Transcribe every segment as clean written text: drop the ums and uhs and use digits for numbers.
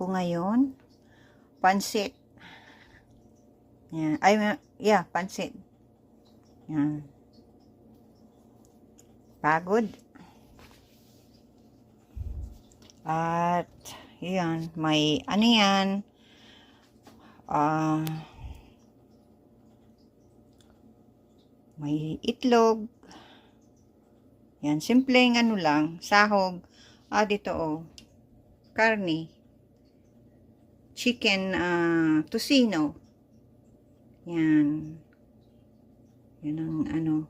ko ngayon, pansit. Yan. Ay, yeah, pansit. Yan. Pagod. At, yan, may, ano yan, may itlog. Yan, simpleng ano lang, sahog. Dito karne. Chicken, tocino. Yan. Yan ang ano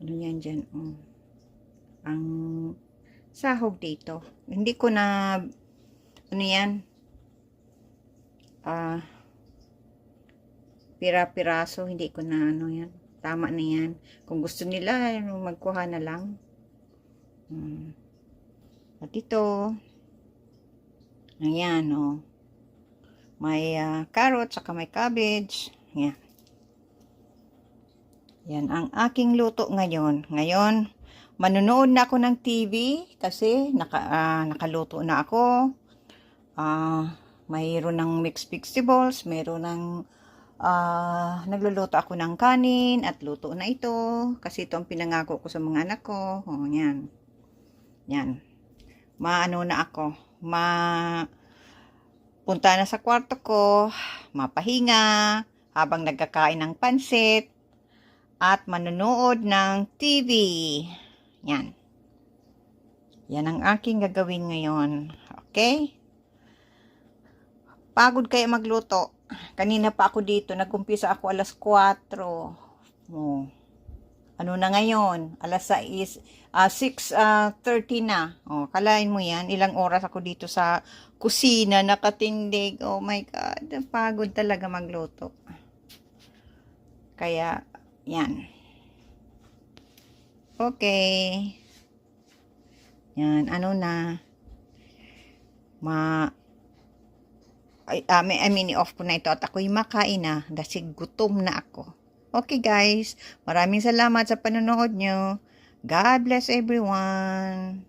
yan dyan, ang sahog dito. Hindi ko na, ano yan, pira-piraso, hindi ko na, ano yan, tama na yan. Kung gusto nila, magkuha na lang. At ito, ayan, may carrot, saka may cabbage. Yan. Yan ang aking luto ngayon. Ngayon, manunood na ako ng TV kasi nakaluto na ako. Mayroon ng mixed vegetables, mayroon ng nagluluto ako ng kanin at luto na ito kasi ito ang pinangako ko sa mga anak ko. Yan. Yan. Maano na ako. Punta na sa kwarto ko, mapahinga habang nagkakain ng pansit at manonood ng TV. Yan. Yan ang aking gagawin ngayon. Okay? Pagod kaya magluto. Kanina pa ako dito. Nag-umpisa ako alas 4. Ano na ngayon? Alas 6:30 na. Kalain mo yan. Ilang oras ako dito sa kusina. Nakatindig. Oh my God. Pagod talaga magluto. Kaya, yan. Okay. Yan. Ano na. I-off ko na ito at ako'y makain na dahil gutom na ako. Okay guys, maraming salamat sa panonood nyo. God bless everyone.